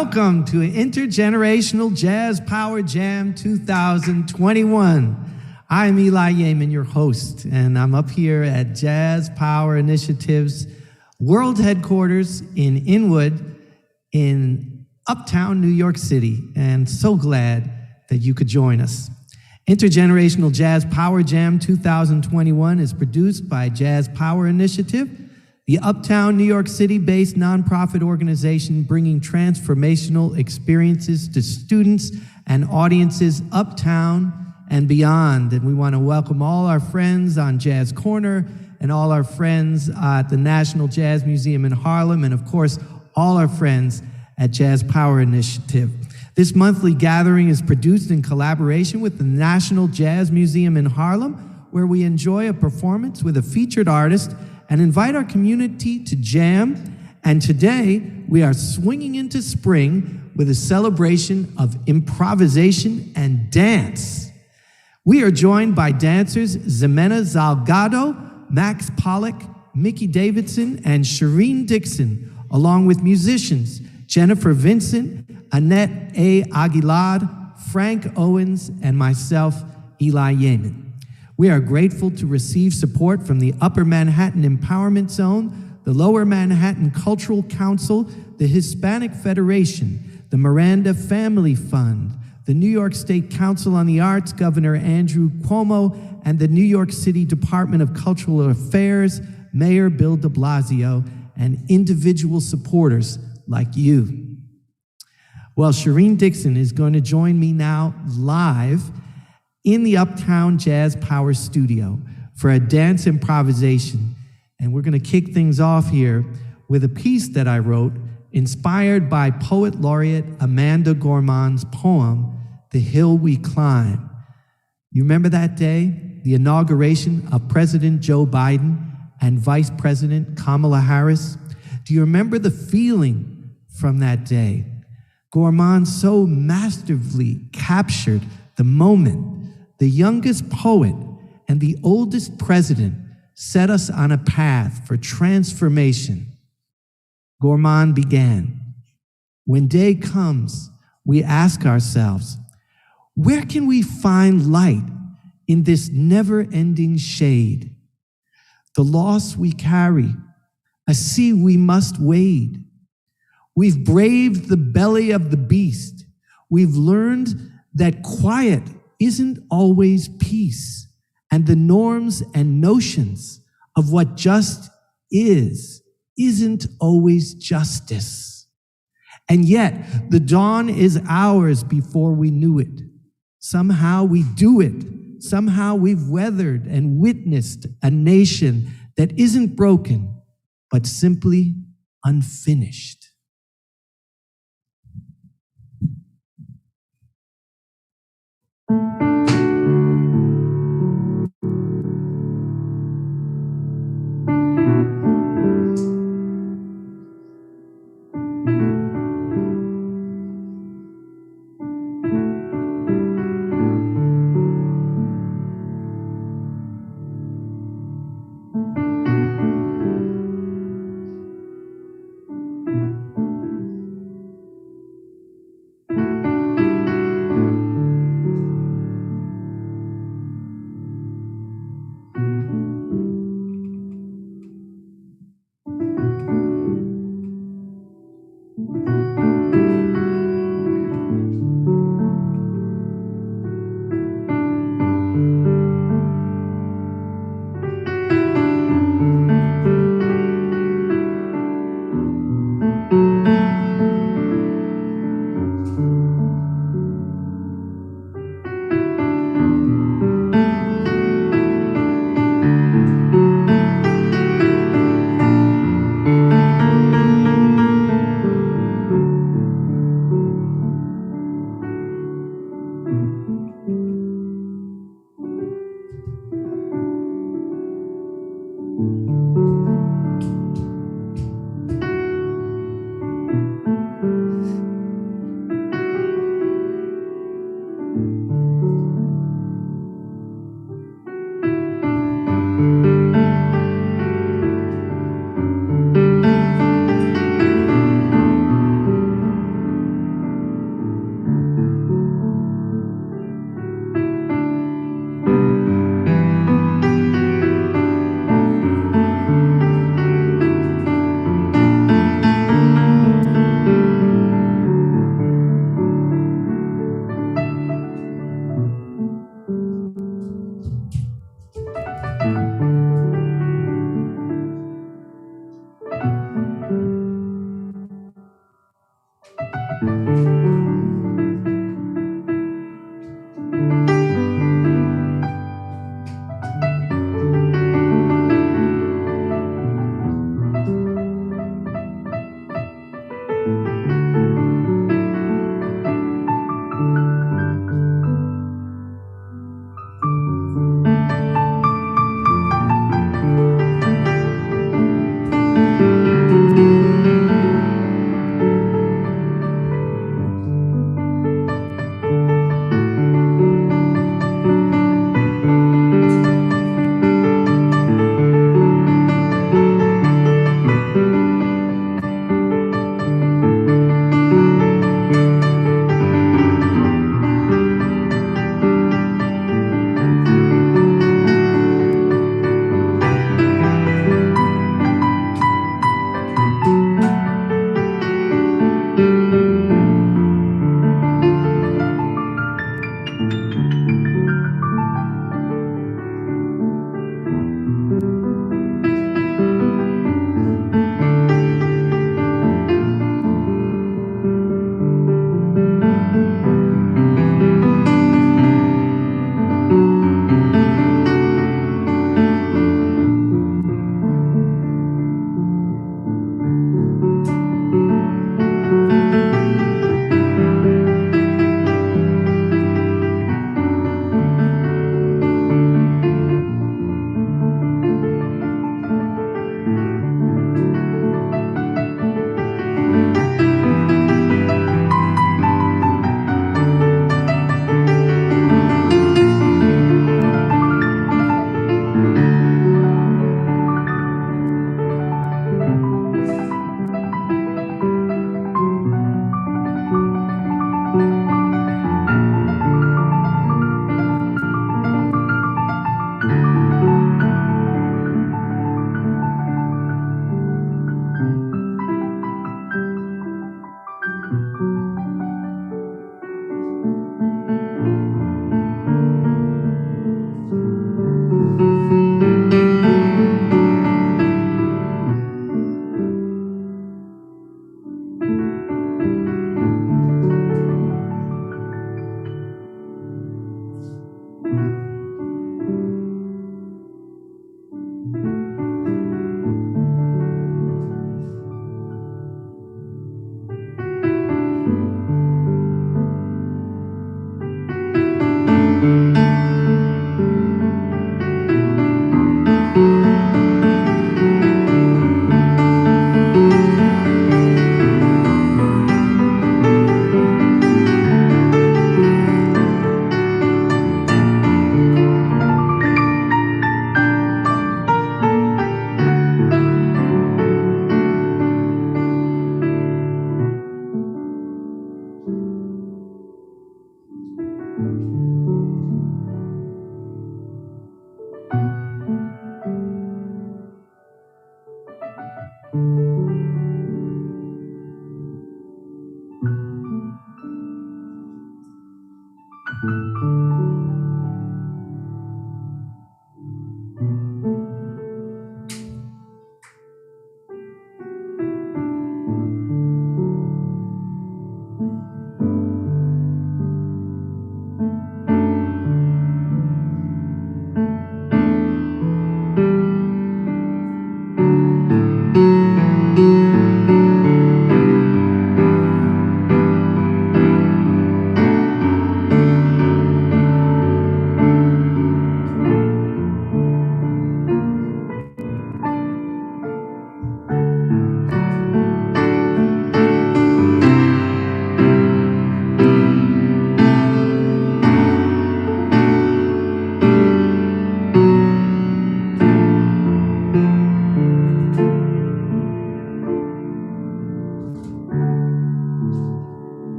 Welcome to Intergenerational Jazz Power Jam 2021. I'm Eli Yamin, your host, and I'm up here at Jazz Power Initiative's world headquarters in Inwood in uptown New York City, and so glad that you could join us. Intergenerational Jazz Power Jam 2021 is produced by Jazz Power Initiative, the uptown New York City-based nonprofit organization bringing transformational experiences to students and audiences uptown and beyond. And we want to welcome all our friends on Jazz Corner and all our friends at the National Jazz Museum in Harlem, and of course, all our friends at Jazz Power Initiative. This monthly gathering is produced in collaboration with the National Jazz Museum in Harlem, where we enjoy a performance with a featured artist and invite our community to jam. And today, we are swinging into spring with a celebration of improvisation and dance. We are joined by dancers Ximena Salgado, Max Pollak, Mickey Davidson, and Shireen Dickson, along with musicians Jennifer Vincent, Annette A. Aguilar, Frank Owens, and myself, Eli Yamin. We are grateful to receive support from the Upper Manhattan Empowerment Zone, the Lower Manhattan Cultural Council, the Hispanic Federation, the Miranda Family Fund, the New York State Council on the Arts, Governor Andrew Cuomo, and the New York City Department of Cultural Affairs, Mayor Bill de Blasio, and individual supporters like you. Well, Shireen Dickson is going to join me now live in the Uptown Jazz Power Studio for a dance improvisation. And we're going to kick things off here with a piece that I wrote inspired by Poet Laureate Amanda Gorman's poem, The Hill We Climb. You remember that day, the inauguration of President Joe Biden and Vice President Kamala Harris? Do you remember the feeling from that day? Gorman so masterfully captured the moment. The youngest poet and the oldest president set us on a path for transformation. Gorman began, "When day comes, we ask ourselves, where can we find light in this never-ending shade? The loss we carry, a sea we must wade. We've braved the belly of the beast. We've learned that quiet isn't always peace, and the norms and notions of what just isn't always justice. And yet, the dawn is ours before we knew it. Somehow we do it. Somehow we've weathered and witnessed a nation that isn't broken, but simply unfinished."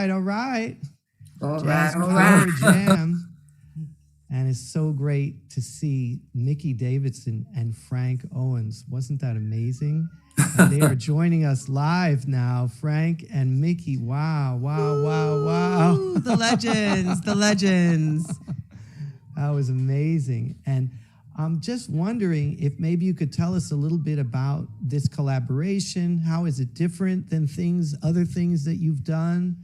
all right. All Jazz right, all Power right. Jam. And it's so great to see Mickey Davidson and Frank Owens. Wasn't that amazing? And they are joining us live now, Frank and Mickey. Wow, wow, wow, wow. Ooh, the legends, the legends. That was amazing. And I'm just wondering if maybe you could tell us a little bit about this collaboration. How is it different than other things that you've done?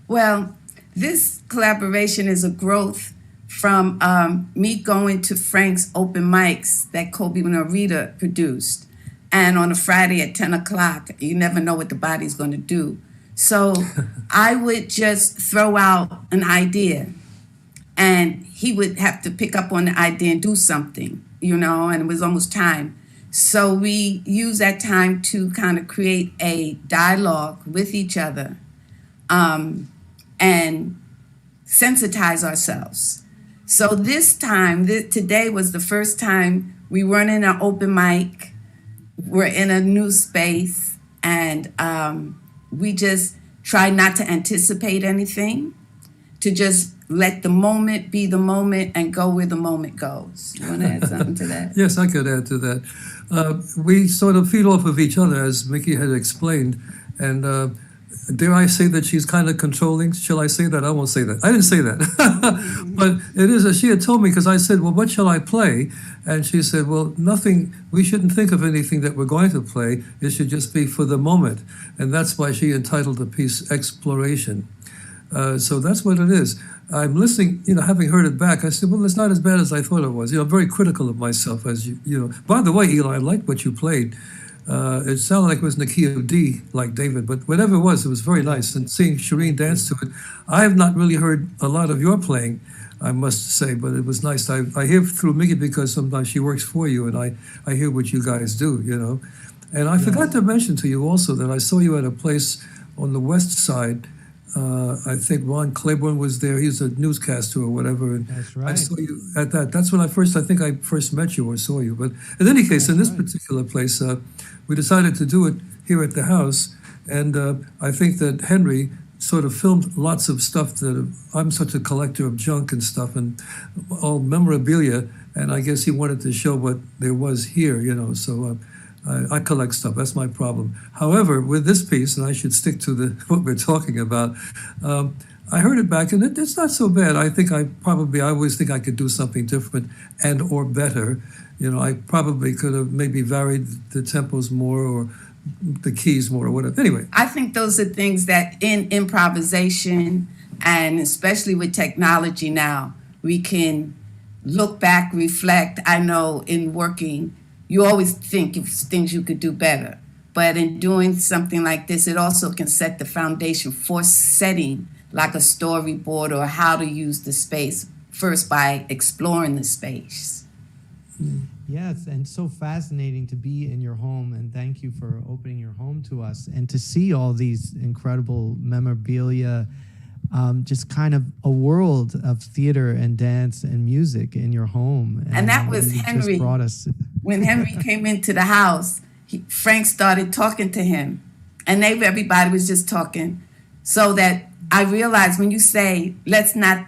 Well, this collaboration is a growth from me going to Frank's open mics that Kobe and Rita produced. And on a Friday at 10 o'clock, you never know what the body's going to do. So I would just throw out an idea, and he would have to pick up on the idea and do something, and it was almost time. So we used that time to kind of create a dialogue with each other and sensitize ourselves. So this time, today was the first time we weren't in an open mic. We're in a new space, and we just try not to anticipate anything, to just let the moment be the moment and go where the moment goes. You want to add something to that? Yes, I could add to that. We sort of feed off of each other, as Mickey had explained, and dare I say that she's kind of controlling? Shall I say that? I won't say that. I didn't say that. But it is, she had told me, because I said, well, what shall I play? And she said, well, nothing, we shouldn't think of anything that we're going to play. It should just be for the moment. And that's why she entitled the piece Exploration. So that's what it is. I'm listening, having heard it back, I said, well, it's not as bad as I thought it was. I'm very critical of myself, as you know. By the way, Eli, I liked what you played. It sounded like it was in the key of D, like David, but whatever it was very nice. And seeing Shireen dance to it, I have not really heard a lot of your playing, I must say, but it was nice. I hear through Mickey because sometimes she works for you, and I hear what you guys do, And I forgot to mention to you also that I saw you at a place on the west side. I think Ron Claiborne was there. He's a newscaster or whatever. And That's right. I saw you at that. That's when I think I first met you or saw you. But in any case, in this particular place, we decided to do it here at the house. And I think that Henry sort of filmed lots of stuff that I'm such a collector of junk and stuff and all memorabilia. And I guess he wanted to show what there was here, So I collect stuff. That's my problem. However, with this piece, and I should stick to what we're talking about, I heard it back, and it's not so bad. I think I always think I could do something different and or better. I probably could have maybe varied the tempos more or the keys more or whatever. Anyway. I think those are things that in improvisation, and especially with technology now, we can look back, reflect. I know in working, you always think of things you could do better. But in doing something like this, it also can set the foundation for setting like a storyboard or how to use the space first by exploring the space. Yes, and so fascinating to be in your home, and thank you for opening your home to us and to see all these incredible memorabilia, just kind of a world of theater and dance and music in your home. And that was Henry. Just brought us. When Henry came into the house, Frank started talking to him, and everybody was just talking. So that I realized when you say, let's not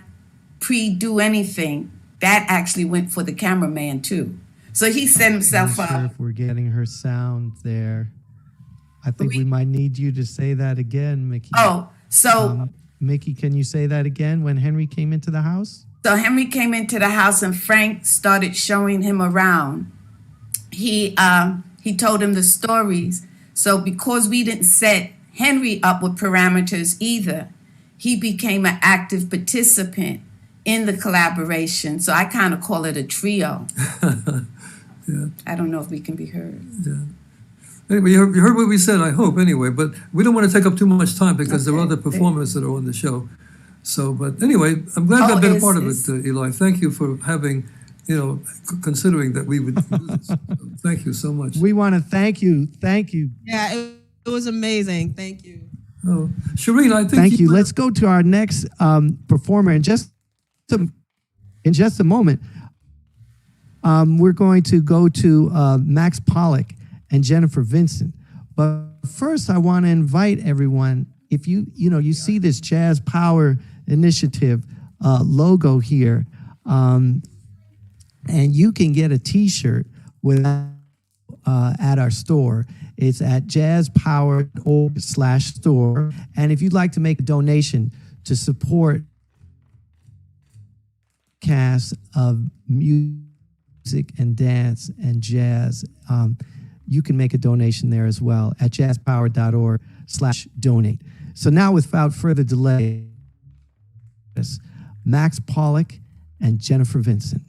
pre-do anything, that actually went for the cameraman too. So he set himself up. I'm not sure if we're getting her sound there. I think we might need you to say that again, Mickey. Oh, so... Mickey, can you say that again? When Henry came into the house? So Henry came into the house and Frank started showing him around. He told him the stories. So because we didn't set Henry up with parameters either, he became an active participant in the collaboration. So I kind of call it a trio. Yeah. I don't know if we can be heard. Yeah. Anyway, you heard what we said, I hope, anyway. But we don't want to take up too much time because there are other performers that are on the show. So, but anyway, I'm glad I've been a part of it, Eli. Thank you for having, considering that we would do this. So thank you so much. We want to thank you. Thank you. Yeah, it was amazing. Thank you. Oh, Shireen, I think. Thank you. Let's go to our next performer in just a moment. We're going to go to Max Pollak and Jennifer Vincent. But first, I want to invite everyone if you see this Jazz Power Initiative logo here, and you can get a T-shirt with at our store. It's at jazzpower.org/store. And if you'd like to make a donation to support cast of music and dance and jazz, you can make a donation there as well at jazzpower.org/donate. So now, without further delay, Max Pollak and Jennifer Vincent.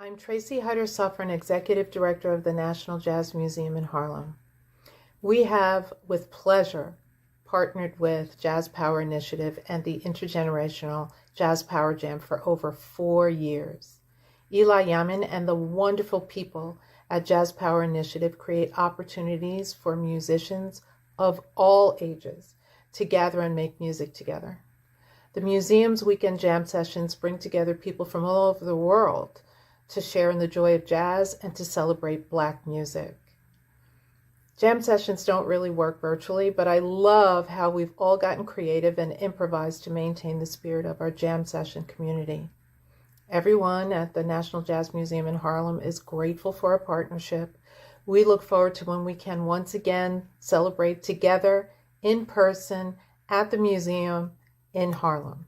I'm Tracy Heider-Suffren, Executive Director of the National Jazz Museum in Harlem. We have, with pleasure, partnered with Jazz Power Initiative and the Intergenerational Jazz Power Jam for over 4 years. Eli Yamin and the wonderful people at Jazz Power Initiative create opportunities for musicians of all ages to gather and make music together. The museum's weekend jam sessions bring together people from all over the world to share in the joy of jazz and to celebrate Black music. Jam sessions don't really work virtually, but I love how we've all gotten creative and improvised to maintain the spirit of our jam session community. Everyone at the National Jazz Museum in Harlem is grateful for our partnership. We look forward to when we can once again celebrate together in person at the museum in Harlem.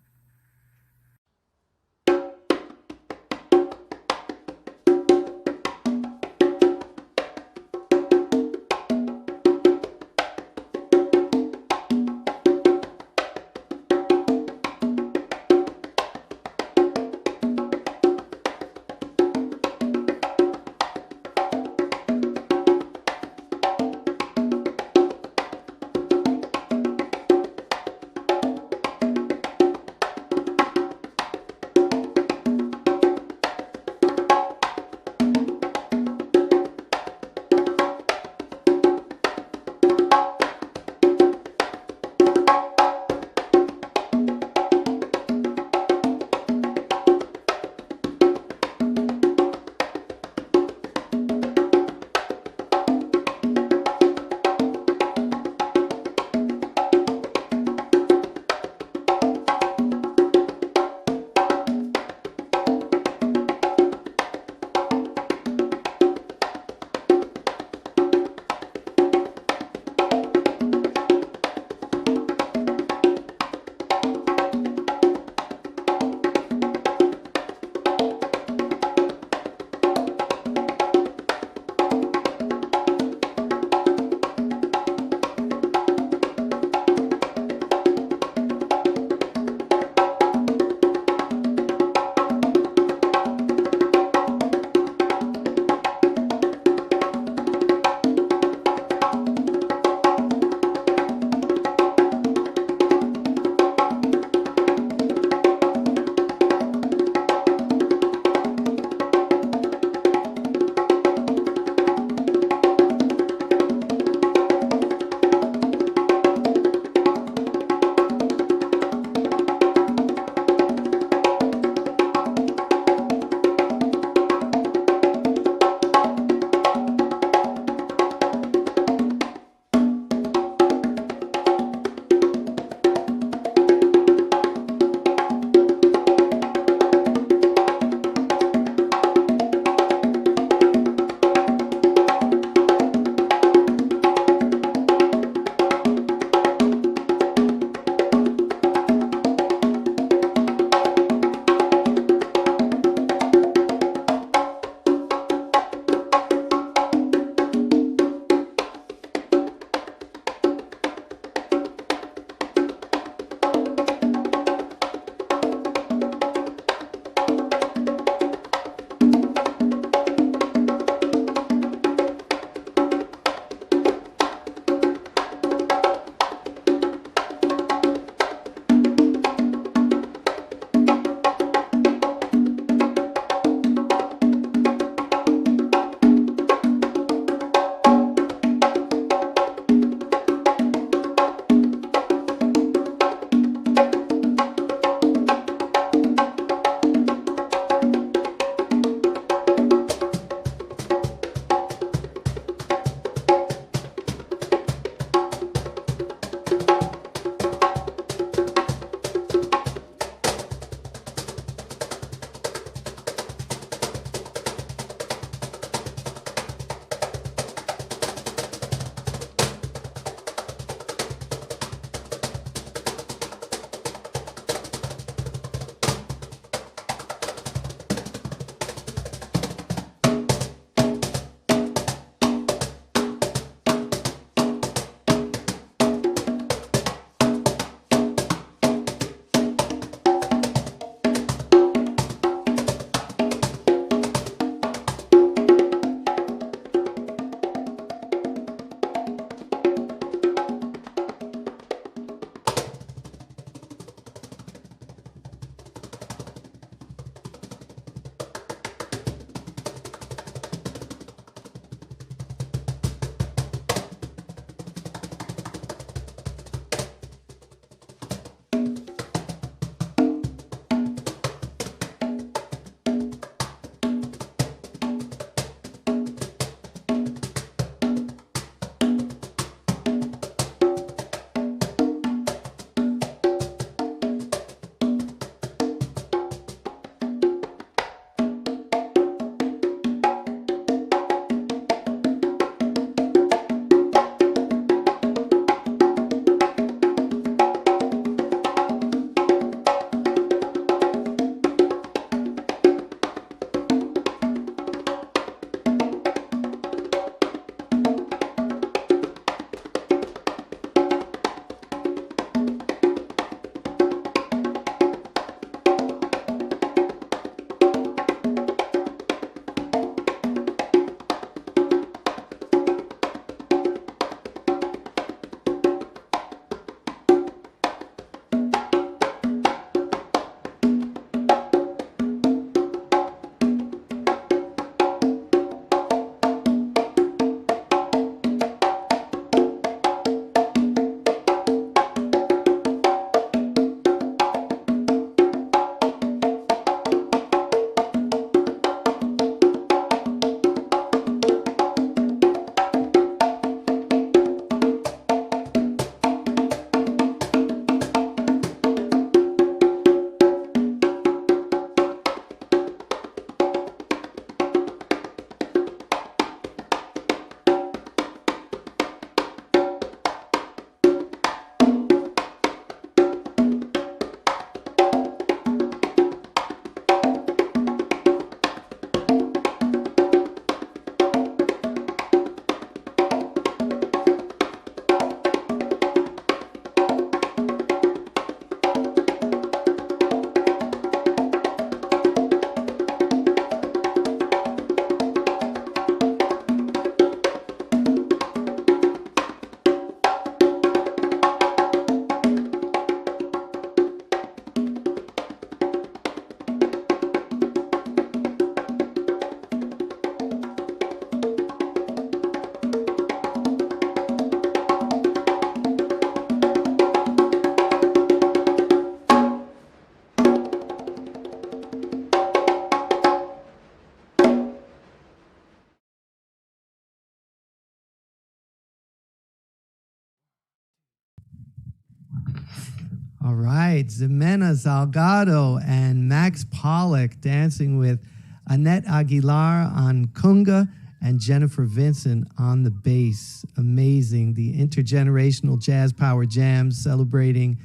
All right, Ximena Salgado and Max Pollak dancing with Annette Aguilar on conga and Jennifer Vincent on the bass. Amazing. The Intergenerational Jazz Power Jam celebrating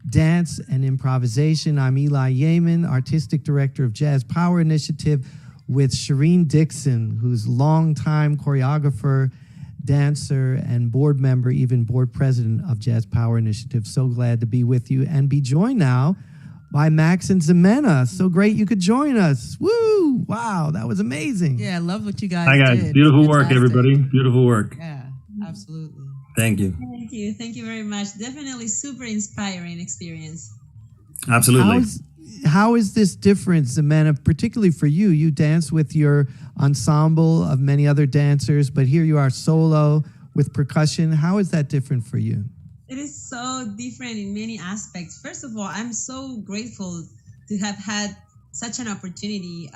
dance and improvisation. I'm Eli Yamin, Artistic Director of Jazz Power Initiative, with Shireen Dickson, who's longtime choreographer, dancer, and board member, even board president of Jazz Power Initiative. So glad to be with you and be joined now by Max and Ximena. So great you could join us. Woo! Wow, that was amazing. Yeah, I love what you guys Hi, guys. did. Beautiful work, Fantastic. everybody. Beautiful work. Yeah, absolutely. Thank you. Thank you. Thank you very much. Definitely super inspiring experience. Absolutely. How is this different, Ximena, particularly for you? You dance with your ensemble of many other dancers, but here you are solo with percussion. How is that different for you? It is so different in many aspects. First of all, I'm so grateful to have had such an opportunity.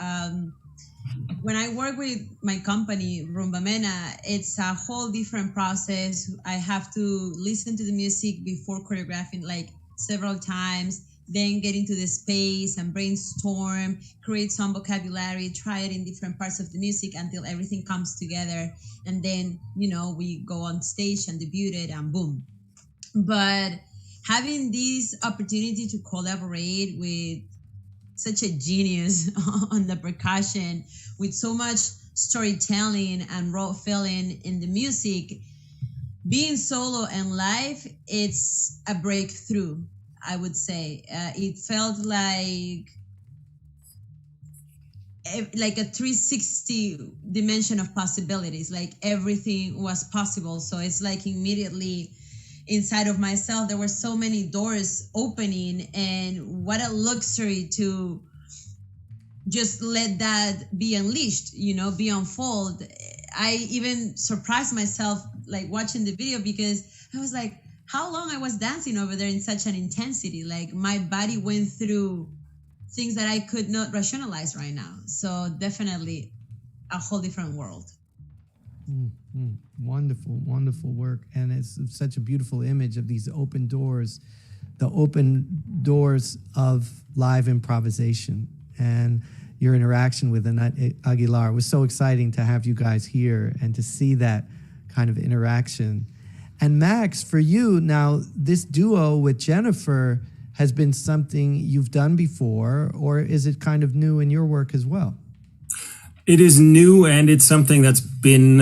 When I work with my company, Rumba Mena, it's a whole different process. I have to listen to the music before choreographing like several times, then get into the space and brainstorm, create some vocabulary, try it in different parts of the music until everything comes together. And then, we go on stage and debut it and boom. But having this opportunity to collaborate with such a genius on the percussion, with so much storytelling and raw feeling in the music, being solo and live, it's a breakthrough, I would say. It felt like a 360 dimension of possibilities, like everything was possible. So it's like immediately inside of myself, there were so many doors opening, and what a luxury to just let that be unleashed, be unfold. I even surprised myself, like watching the video, because I was like, how long I was dancing over there in such an intensity. Like my body went through things that I could not rationalize right now. So definitely a whole different world. Mm-hmm. Wonderful, wonderful work. And it's such a beautiful image of these open doors, the open doors of live improvisation. And your interaction with Annette Aguilar was so exciting to have you guys here and to see that kind of interaction. And Max, for you now, this duo with Jennifer has been something you've done before, or is it kind of new in your work as well? It is new, and it's something that's been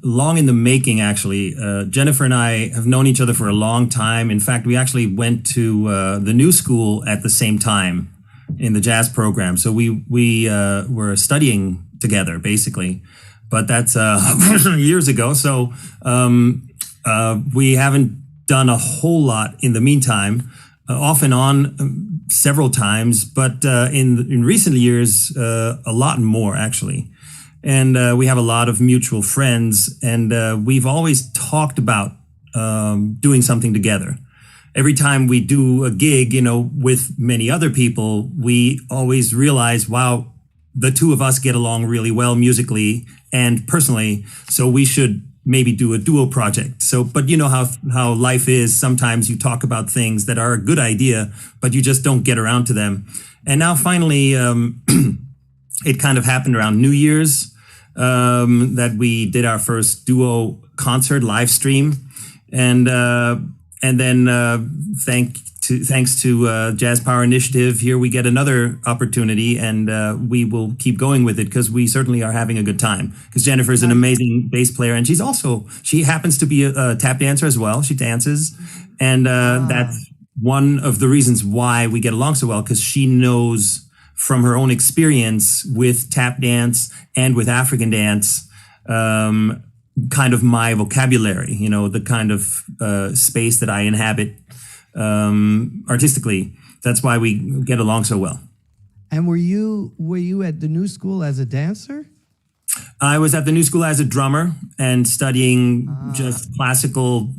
long in the making, actually. Jennifer and I have known each other for a long time. In fact, we actually went to the New School at the same time in the jazz program. So we were studying together, basically. But that's years ago. So we haven't done a whole lot in the meantime, off and on several times, but in recent years, a lot more, actually. And we have a lot of mutual friends, and we've always talked about doing something together. Every time we do a gig, with many other people, we always realize, wow, the two of us get along really well musically and personally, so we should maybe do a duo project. So, but you know how life is. Sometimes you talk about things that are a good idea, but you just don't get around to them. And now finally, it kind of happened around New Year's, that we did our first duo concert live stream. And then thanks to Jazz Power Initiative, here we get another opportunity, and we will keep going with it because we certainly are having a good time. Because Jennifer is an amazing bass player, and she happens to be a tap dancer as well. She dances, and that's one of the reasons why we get along so well, because she knows from her own experience with tap dance and with African dance, kind of my vocabulary, the kind of space that I inhabit artistically. That's why we get along so well. And were you at the New School as a dancer? I was at the New School as a drummer and studying just classical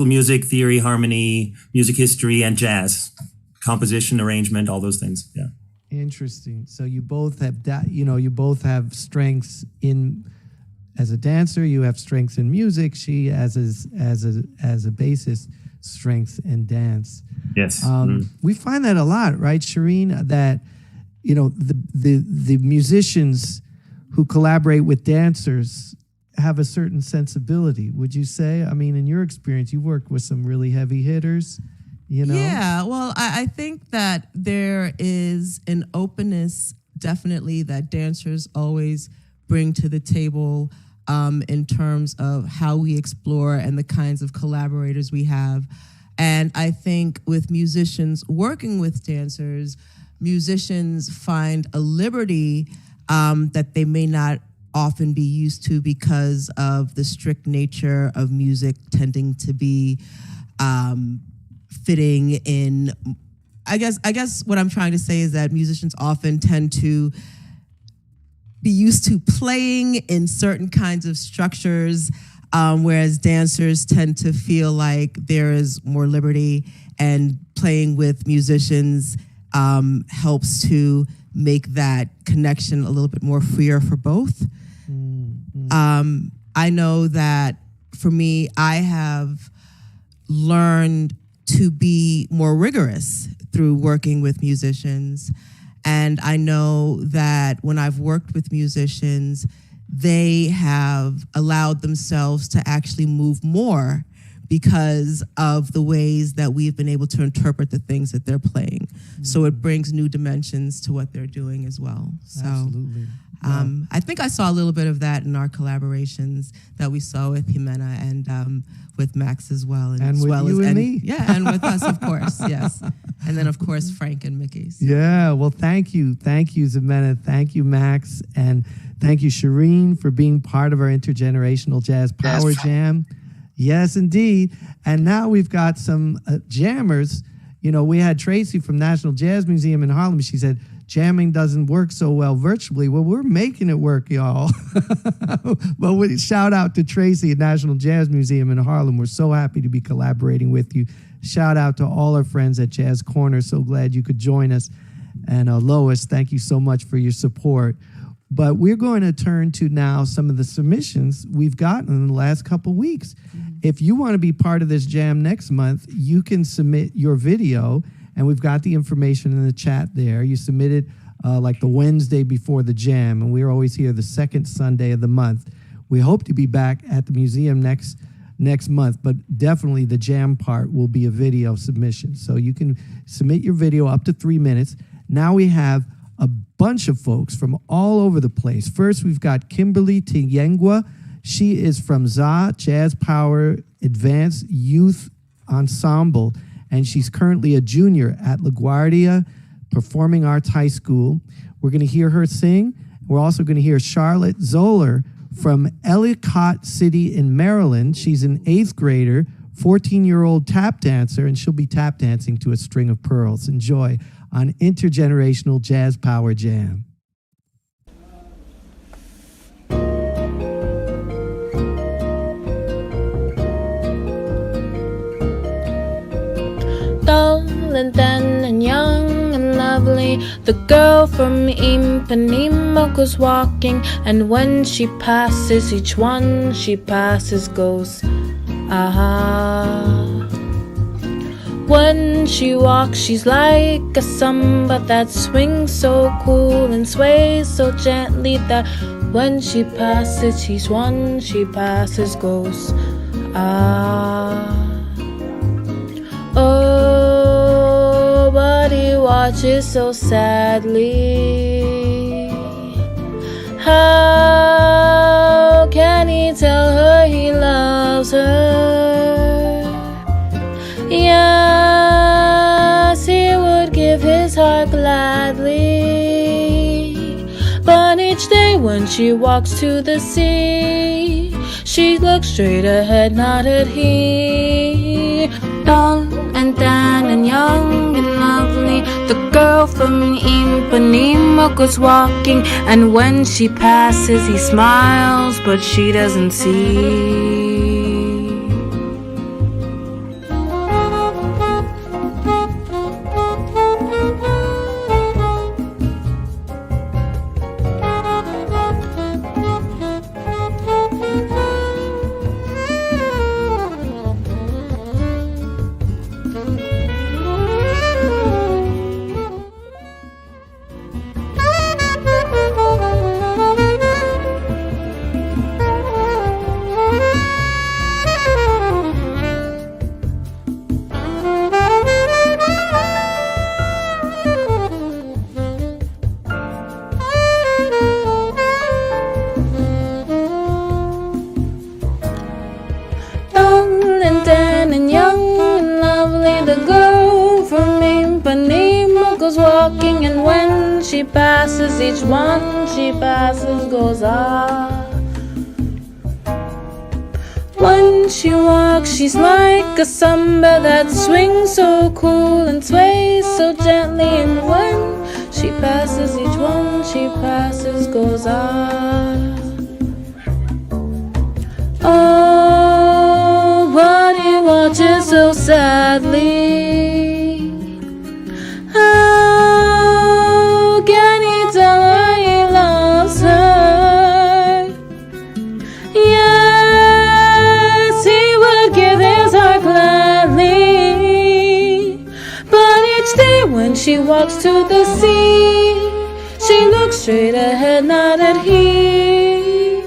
music, theory, harmony, music history, and jazz, composition, arrangement, all those things. Yeah. Interesting. So you both have you both have strengths in. As a dancer, you have strengths in music. She as a bassist. strength and dance. Yes. We find that a lot, right, Shireen? That the musicians who collaborate with dancers have a certain sensibility. Would you say? I mean, in your experience, you worked with some really heavy hitters. Yeah, well, I think that there is an openness, definitely, that dancers always bring to the table in terms of how we explore and the kinds of collaborators we have. And I think with musicians working with dancers, musicians find a liberty that they may not often be used to because of the strict nature of music tending to be fitting in. I guess what I'm trying to say is that musicians often tend to be used to playing in certain kinds of structures, whereas dancers tend to feel like there is more liberty, and playing with musicians helps to make that connection a little bit more freer for both. I know that for me, I have learned to be more rigorous through working with musicians. And I know that when I've worked with musicians, they have allowed themselves to actually move more because of the ways that we've been able to interpret the things that they're playing. So it brings new dimensions to what they're doing as well. So, Absolutely. I think I saw a little bit of that in our collaborations that we saw with Ximena and with Max as well. And as with well you as, and me. Yeah, and with us, of course, yes. And then, of course, Frank and Mickey. So. Yeah, well, thank you. Thank you, Ximena. Thank you, Max. And thank you, Shireen, for being part of our Intergenerational Jazz Power Jam. Yes, indeed. And now we've got some jammers. You know, we had Tracy from National Jazz Museum in Harlem. She said, jamming doesn't work so well virtually. Well, we're making it work, y'all. But shout out to Tracy at National Jazz Museum in Harlem. We're so happy to be collaborating with you. Shout out to all our friends at Jazz Corner. So glad you could join us. And Lois, thank you so much for your support. But we're going to turn to now some of the submissions we've gotten in the last couple weeks. If you want to be part of this jam next month, you can submit your video, and we've got the information in the chat there. You submit it like the Wednesday before the jam, and we're always here the second Sunday of the month. We hope to be back at the museum next month, but definitely the jam part will be a video submission. So you can submit your video up to 3 minutes. Now we have a bunch of folks from all over the place. First, we've got Kimberly Tiengwa. She is from ZA, Jazz Power Advanced Youth Ensemble, and she's currently a junior at LaGuardia Performing Arts High School. We're going to hear her sing. We're also going to hear Charlotte Zoller from Ellicott City in Maryland. She's an 8th grader, 14-year-old tap dancer, and she'll be tap dancing to A String of Pearls. Enjoy on Intergenerational Jazz Power Jam. Tall and thin and young and lovely, the girl from Ipanema goes walking, and when she passes, each one she passes goes, ah. When she walks, she's like a samba that swings so cool and sways so gently that when she passes, each one she passes goes, ah. Oh, but he watches so sadly. How can he tell her he loves her? Yes, he would give his heart gladly, but each day when she walks to the sea, she looks straight ahead, not at he. Tall and tan and young and lovely, the girl from Ipanema goes walking, and when she passes, he smiles, but she doesn't see. goes walking, and when she passes, each one she passes goes ah. When she walks, she's like a samba that swings so cool and sways so gently, and when she passes, each one she passes goes ah. Oh, but he watches so sadly. How can he tell her he loves her? Yes, he would give his heart gladly. But each day when she walks to the sea, she looks straight ahead, not at he.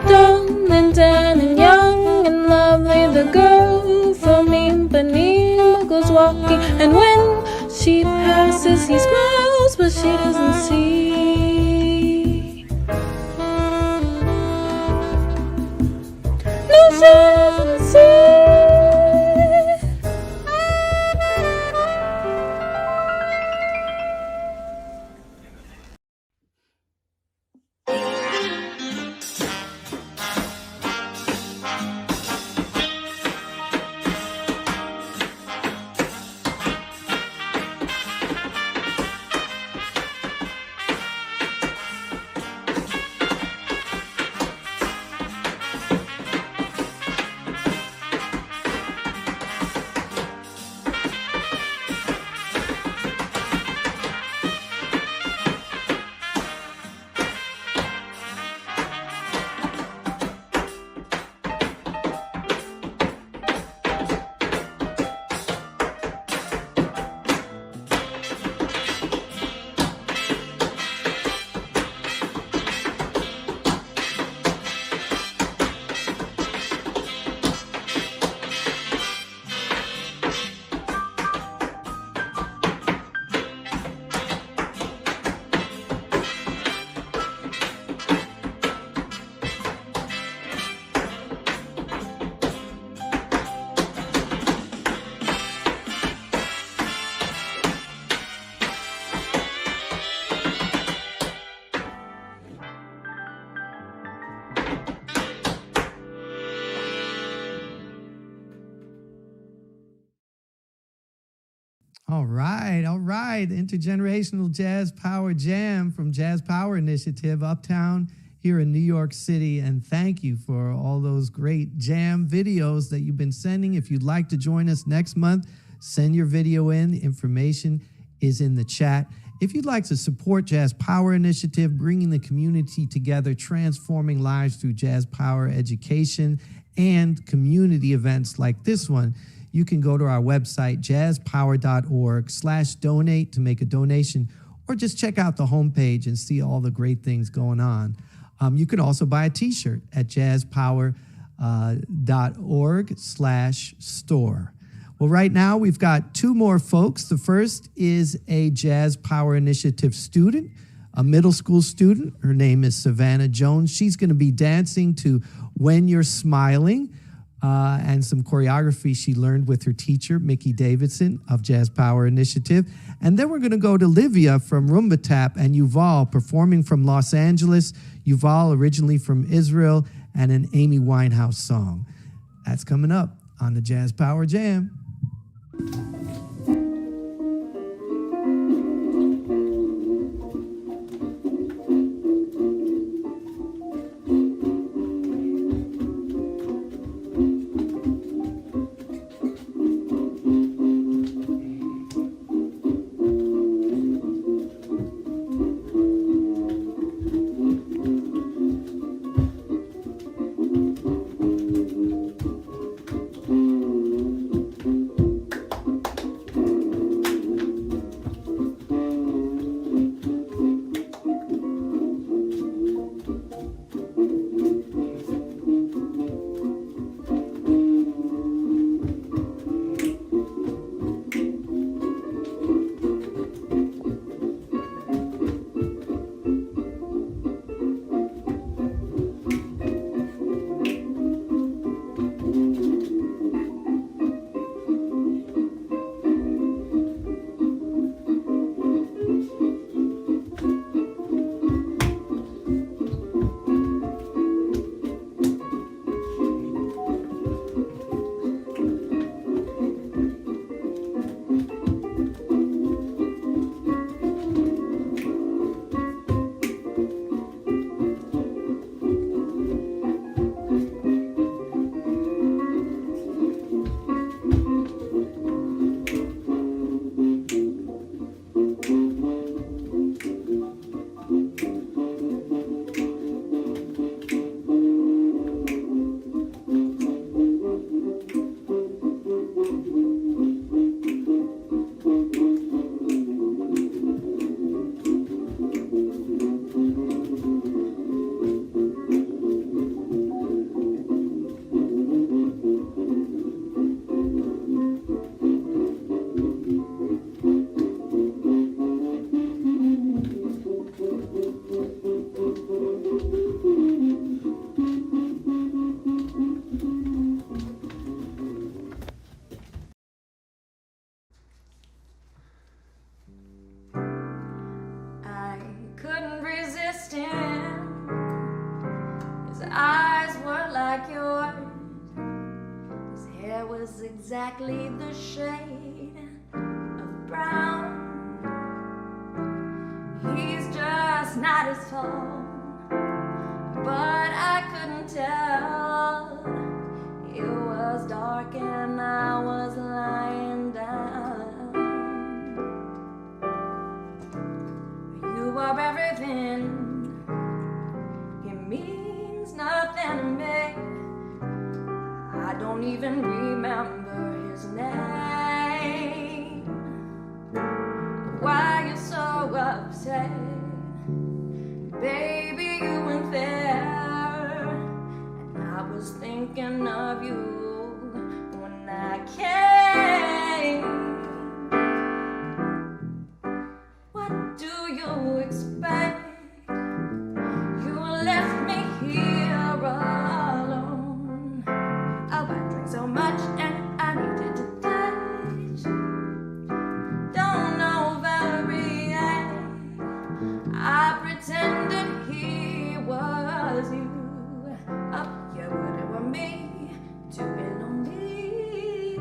Tall and tan and young and lovely, the girl from Ipanema goes walking, and when she passes, he smiles, but she doesn't see. No, she doesn't see. All right. Intergenerational Jazz Power Jam from Jazz Power Initiative, Uptown here in New York City. And thank you for all those great jam videos that you've been sending. If you'd like to join us next month, send your video in. The information is in the chat. If you'd like to support Jazz Power Initiative, bringing the community together, transforming lives through jazz power education and community events like this one, you can go to our website, jazzpower.org/donate to make a donation, or just check out the homepage and see all the great things going on. You can also buy a t-shirt at jazzpower.org/store. Well, right now we've got two more folks. The first is a Jazz Power Initiative student, a middle school student. Her name is Savannah Jones. She's going to be dancing to When You're Smiling, and some choreography she learned with her teacher, Mickey Davidson of Jazz Power Initiative. And then we're going to go to Livia from Rumba Tap and Yuval performing from Los Angeles. Yuval originally from Israel, and an Amy Winehouse song. That's coming up on the Jazz Power Jam. was exactly the shade of brown. He's just not as tall, but I couldn't tell. It was dark and I was lying down. You are everything. It means nothing to me. I don't even remember his name. Why you so upset? Baby, you went there, and I was thinking of you when I came. What do you expect? You left me here alone. Oh, I drank so much and I needed to touch. Don't know very well. I pretended he was you. Oh, you wouldn't want me to be lonely.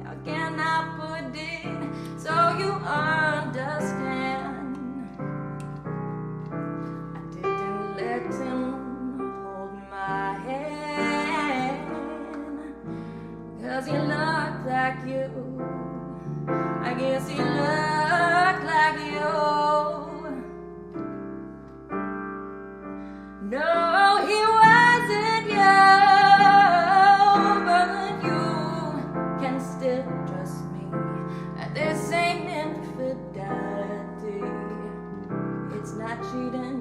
How can I put it so you understand? I didn't let him hold my hand, 'cause he looked like you. I guess he looked like you. No, he wasn't you, but you can still trust me. This ain't infidelity. It's not cheating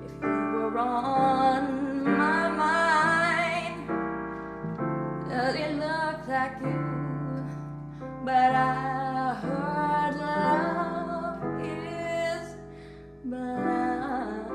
if you were on my mind. Does he look like you? But I heard love is blind.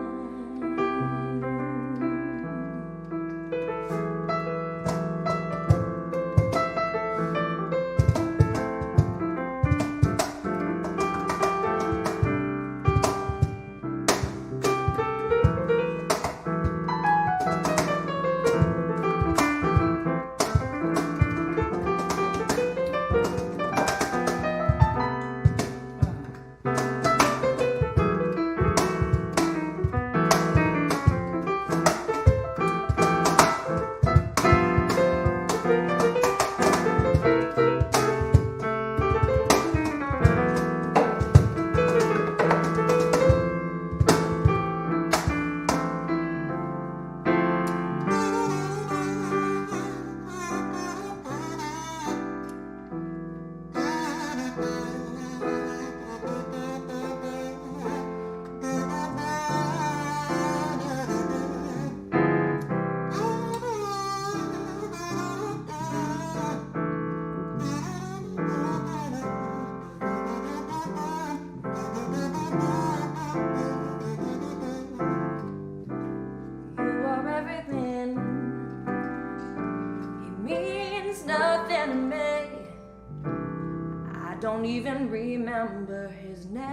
Don't even remember his name,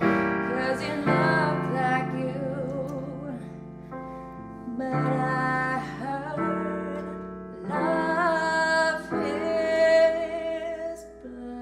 'cause he looked like you, but I heard love is blind.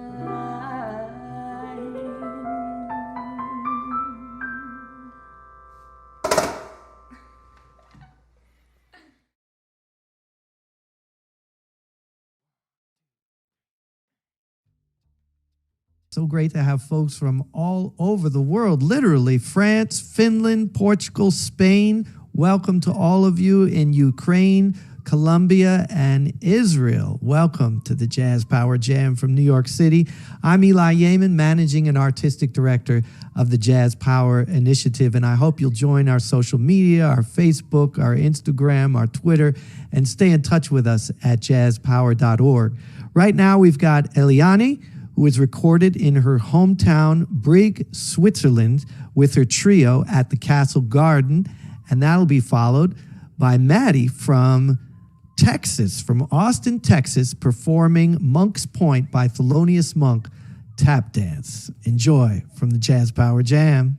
So great to have folks from all over the world, literally France, Finland, Portugal, Spain. Welcome to all of you in Ukraine, Colombia, and Israel. Welcome to the Jazz Power Jam from New York City. I'm Eli Yamin, managing and artistic director of the Jazz Power Initiative, and I hope you'll join our social media, our Facebook, our Instagram, our Twitter, and stay in touch with us at jazzpower.org. Right now, we've got Eliane, who was recorded in her hometown, Brig, Switzerland, with her trio at the Castle Garden. And that'll be followed by Maddie from Texas, from Austin, Texas, performing Monk's Point by Thelonious Monk, Tap Dance. Enjoy from the Jazz Power Jam.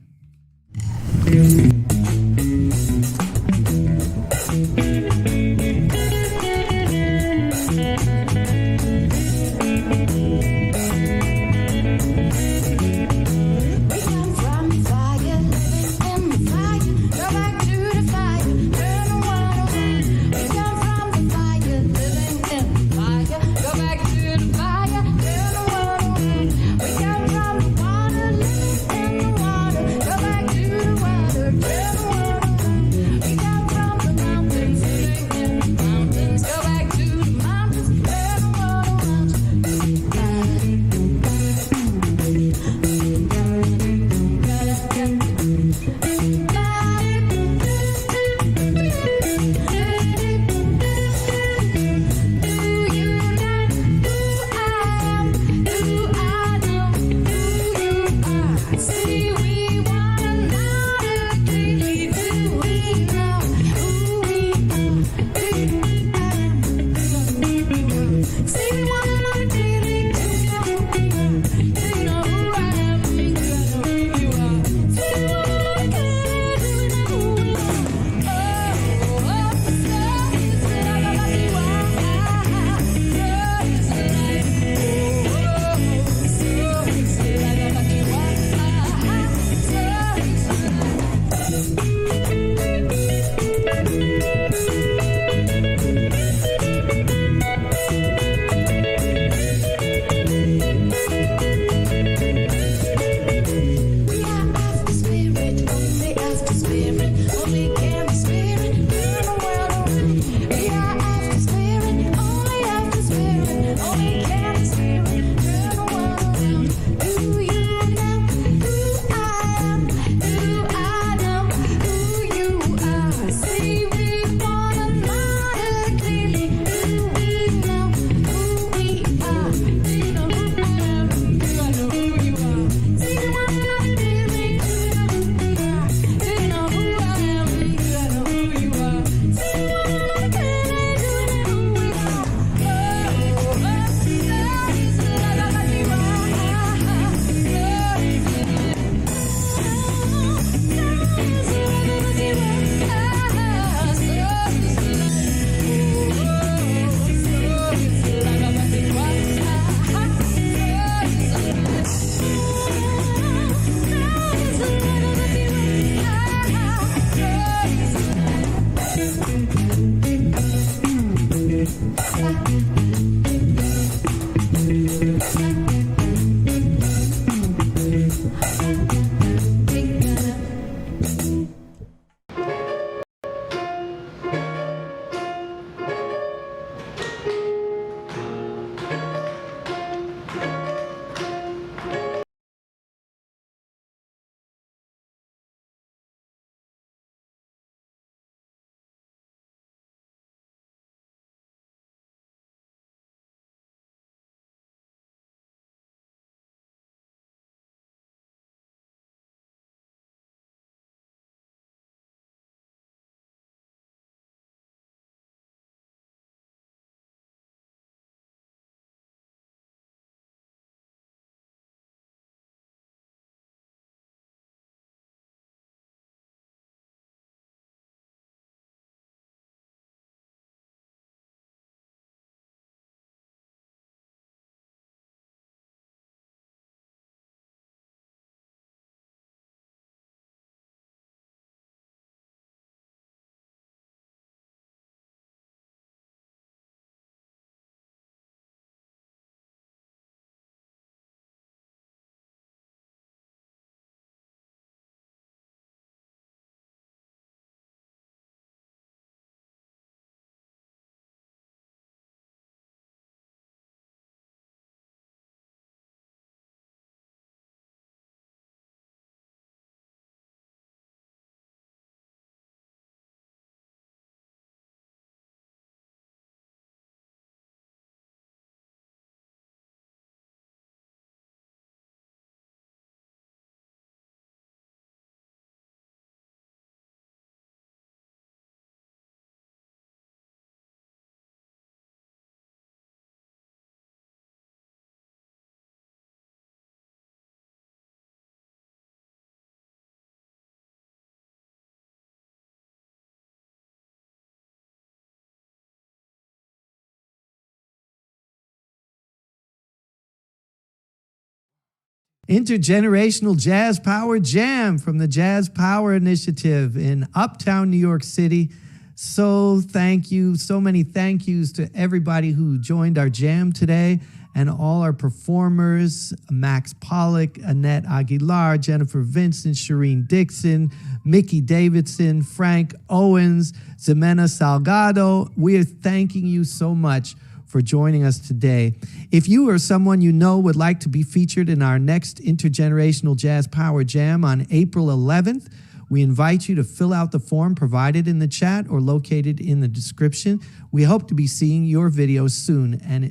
Intergenerational Jazz Power Jam from the Jazz Power Initiative in Uptown New York City. So thank you, so many thank yous to everybody who joined our jam today and all our performers, Max Pollak, Annette Aguilar, Jennifer Vincent, Shireen Dickson, Mickey Davidson, Frank Owens, Ximena Salgado. We are thanking you so much for joining us today. If you or someone you know would like to be featured in our next Intergenerational Jazz Power Jam on April 11th, we invite you to fill out the form provided in the chat or located in the description. We hope to be seeing your videos soon and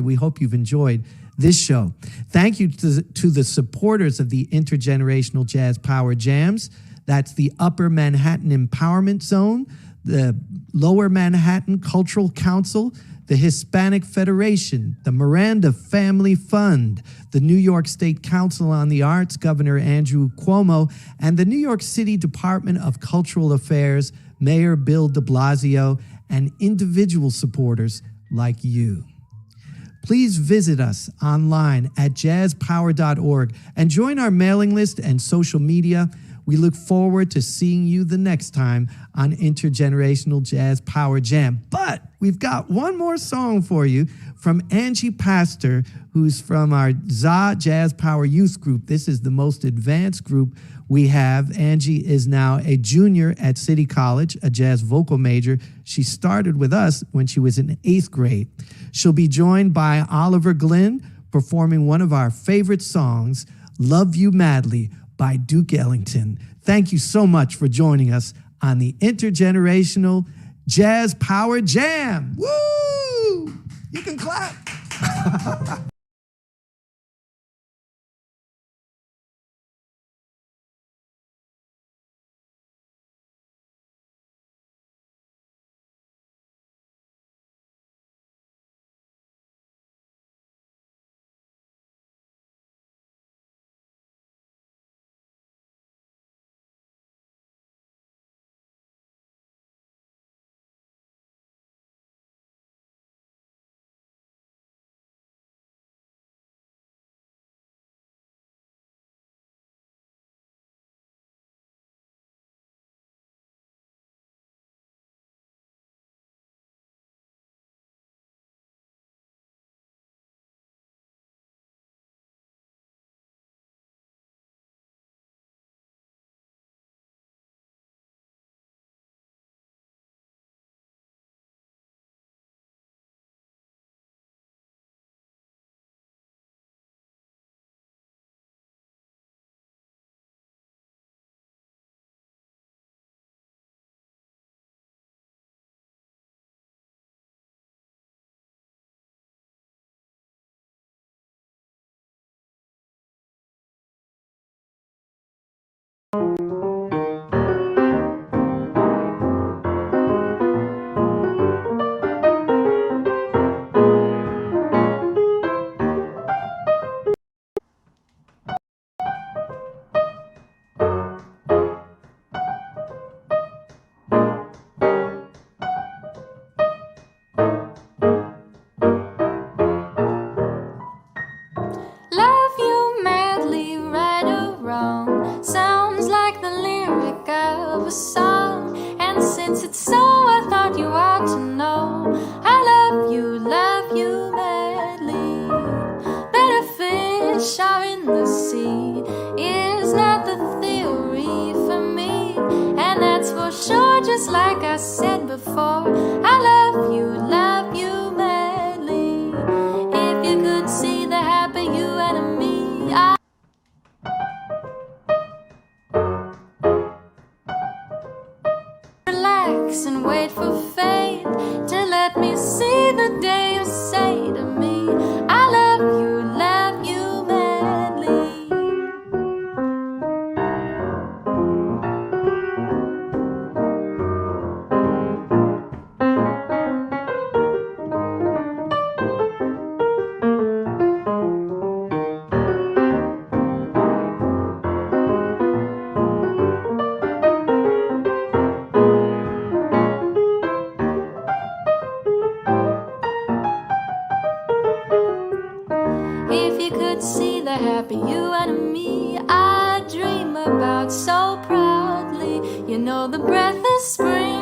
we hope you've enjoyed this show. Thank you to the supporters of the Intergenerational Jazz Power Jams. That's the Upper Manhattan Empowerment Zone, the Lower Manhattan Cultural Council, the Hispanic Federation, the Miranda Family Fund, the New York State Council on the Arts, Governor Andrew Cuomo, and the New York City Department of Cultural Affairs, Mayor Bill de Blasio, and individual supporters like you. Please visit us online at jazzpower.org and join our mailing list and social media. We look forward to seeing you the next time on Intergenerational Jazz Power Jam. But we've got one more song for you from Angie Pastor, who's from our ZA Jazz Power Youth Group. This is the most advanced group we have. Angie is now a junior at City College, a jazz vocal major. She started with us when she was in 8th grade. She'll be joined by Oliver Glenn performing one of our favorite songs, Love You Madly, by Duke Ellington. Thank you so much for joining us on the Intergenerational Jazz Power Jam. Woo! You can clap. Love you madly, right or wrong, sounds like the lyric of a song. And since it's so, I thought you ought to know I love you madly. Better fish are in the sea is not the theory for me, and that's for sure. Just like I said before, I love you madly. If you could see the happy you and me, relax and wait for fate to let me see the day you say to me, I love you madly. the happy you and me I dream about so proudly. You know the breath of spring